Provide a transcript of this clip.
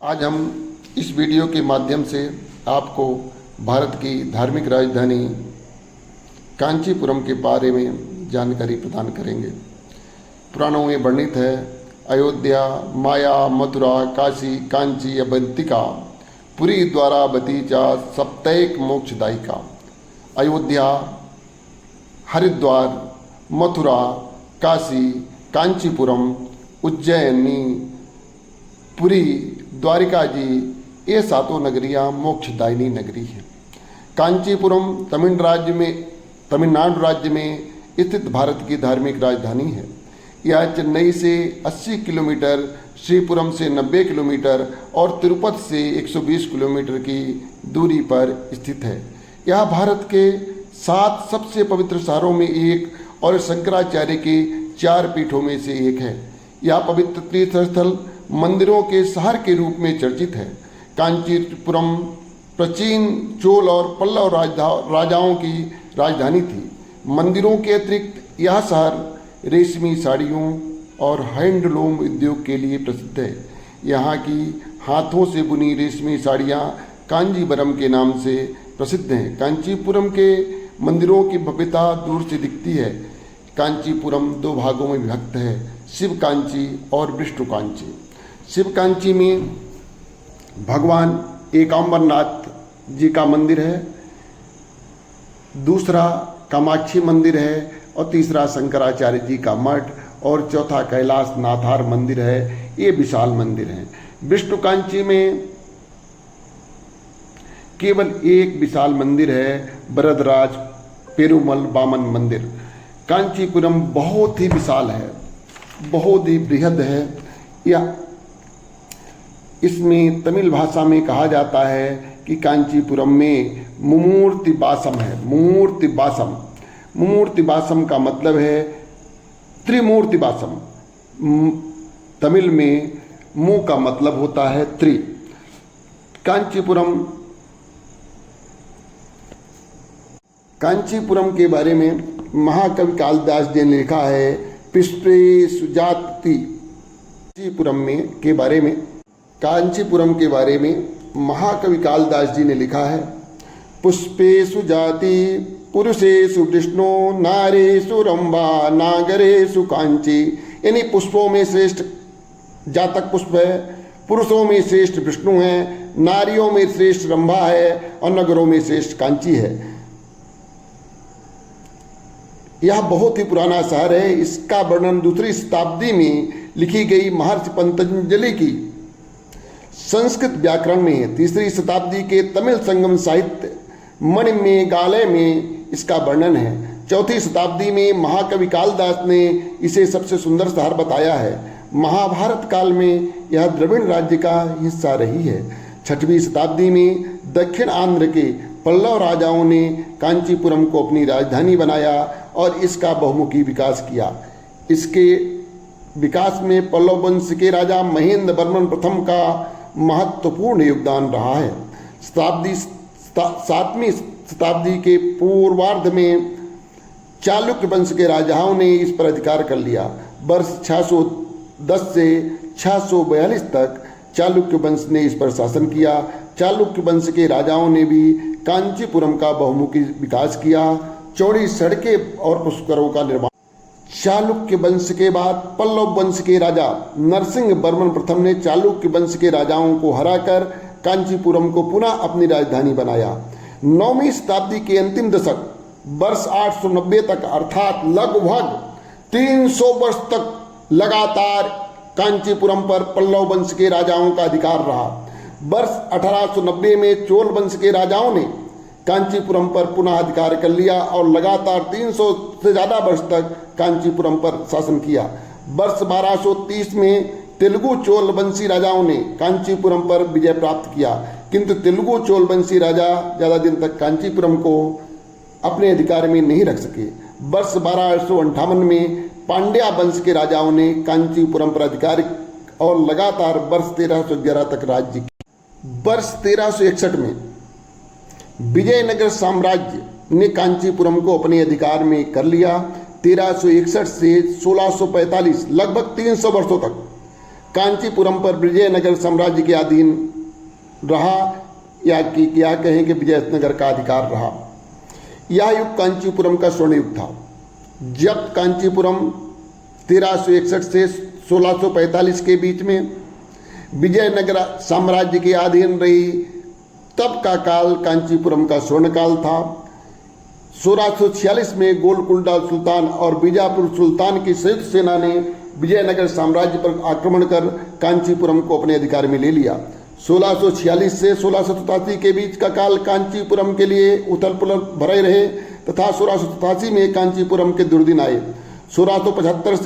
आज हम इस वीडियो के माध्यम से आपको भारत की धार्मिक राजधानी कांचीपुरम के बारे में जानकारी प्रदान करेंगे। पुराणों में वर्णित है, अयोध्या माया मथुरा काशी कांची अवंतिका पुरी द्वारावती चा सप्तैक मोक्षदायिका। अयोध्या, हरिद्वार, मथुरा, काशी, कांचीपुरम, उज्जैनी, पुरी, द्वारिका जी, ये सातों नगरियाँ मोक्षदायिनी नगरी हैं। कांचीपुरम तमिलनाडु राज्य में स्थित भारत की धार्मिक राजधानी है। यह चेन्नई से 80 किलोमीटर, श्रीपुरम से 90 किलोमीटर और तिरुपति से 120 किलोमीटर की दूरी पर स्थित है। यह भारत के 7 सबसे पवित्र शहरों में एक और शंकराचार्य के 4 पीठों में से एक है। यह पवित्र तीर्थस्थल मंदिरों के शहर के रूप में चर्चित है। कांचीपुरम प्राचीन चोल और पल्लव राजाओं की राजधानी थी। मंदिरों के अतिरिक्त यह शहर रेशमी साड़ियों और हैंडलूम उद्योग के लिए प्रसिद्ध है। यहाँ की हाथों से बुनी रेशमी साड़ियाँ कांजीवरम के नाम से प्रसिद्ध हैं। कांचीपुरम के मंदिरों की भव्यता दूर से दिखती है। कांचीपुरम 2 भागों में विभक्त है, शिव कांची और विष्णु कांची। शिव कांची में भगवान एकांबरनाथ जी का मंदिर है, दूसरा कामाक्षी मंदिर है और तीसरा शंकराचार्य जी का मठ और चौथा कैलाश नाथार मंदिर है। ये विशाल मंदिर हैं। विष्णु कांची में केवल एक विशाल मंदिर है, वरदराज पेरुमल वामन मंदिर। कांचीपुरम बहुत ही विशाल है, बहुत ही बृहद है। यह इसमें तमिल भाषा में कहा जाता है कि कांचीपुरम में मुमूर्ति वासम है। मुमूर्ति वासम का मतलब है त्रिमूर्ति वासम। तमिल में मु का मतलब होता है त्रि। कांचीपुरम के बारे में महाकवि कालिदास जी ने लिखा है, पुष्पे सुजाति। कांचीपुरम के बारे में महाकवि कालिदास जी ने लिखा है, पुष्पेषु जाति पुरुषेषु विष्णु नारेषु रंभा नागरेषु कांची। यानी पुष्पों में श्रेष्ठ जातक पुष्प है, पुरुषों में श्रेष्ठ विष्णु है, नारियों में श्रेष्ठ रंभा है और नगरों में श्रेष्ठ कांची है। यह बहुत ही पुराना शहर है। इसका वर्णन 2री शताब्दी में लिखी गई महर्षि पतंजलि की संस्कृत व्याकरण में है। 3री शताब्दी के तमिल संगम साहित्य मणिमेघालय में इसका वर्णन है। 4थी शताब्दी में महाकवि कालिदास ने इसे सबसे सुंदर शहर बताया है। महाभारत काल में यह द्रविड़ राज्य का हिस्सा रही है। 6वीं शताब्दी में दक्षिण आंध्र के पल्लव राजाओं ने कांचीपुरम को अपनी राजधानी बनाया और इसका बहुमुखी विकास किया। इसके विकास में पल्लव वंश के राजा महेंद्र वर्मन प्रथम का महत्वपूर्ण योगदान रहा है। 7वीं शताब्दी के पूर्वार्ध में चालुक्य वंश के राजाओं ने इस पर अधिकार कर लिया। वर्ष 610 से 642 तक चालुक्य वंश ने इस पर शासन किया। चालुक्य वंश के राजाओं ने भी कांचीपुरम का बहुमुखी विकास किया, चौड़ी सड़कें और पुष्करों का निर्माण। चालुक्य वंश के बाद पल्लव वंश के राजा नरसिंह वर्मन प्रथम ने चालुक्य वंश के राजाओं को हराकर कांचीपुरम को पुनः अपनी राजधानी बनाया। 9वीं शताब्दी के अंतिम दशक वर्ष 890 तक अर्थात लगभग 300 वर्ष तक लगातार कांचीपुरम पर पल्लव वंश के राजाओं का अधिकार रहा। वर्ष 1890 में चोल वंश के राजाओं ने कांचीपुरम पर पुनः अधिकार कर लिया और लगातार 300 से ज़्यादा वर्ष तक कांचीपुरम पर शासन किया। वर्ष 1230 में तेलुगु चोल वंशी राजाओं ने कांचीपुरम पर विजय प्राप्त किया, किंतु तेलुगु चोल वंशी राजा ज़्यादा दिन तक कांचीपुरम को अपने अधिकार में नहीं रख सके। वर्ष 1258 में पांड्या वंश के राजाओं ने कांचीपुरम पर अधिकार और लगातार वर्ष 1311 तक राज्य किया। वर्ष 1361 में विजयनगर साम्राज्य ने कांचीपुरम को अपने अधिकार में कर लिया। 1361 से 1645 लगभग 300 वर्षों तक कांचीपुरम पर विजयनगर साम्राज्य के अधीन रहा, या कि क्या कहें कि विजयनगर का अधिकार रहा। यह युग कांचीपुरम का स्वर्ण युग था। जब कांचीपुरम 1361 से 1645 के बीच में विजयनगर साम्राज्य के अधीन रही, तब का काल कांचीपुरम का स्वर्ण काल था। 1646 में गोलकुंडा सुल्तान और बीजापुर सुल्तान की संयुक्त सेना ने विजयनगर साम्राज्य पर आक्रमण कर कांचीपुरम को अपने अधिकार में ले लिया। 1646 से 1687 के बीच का काल कांचीपुरम के लिए उथल पुथल भरे रहे तथा 1687 में कांचीपुरम के दुर्दिन आए। 1675 से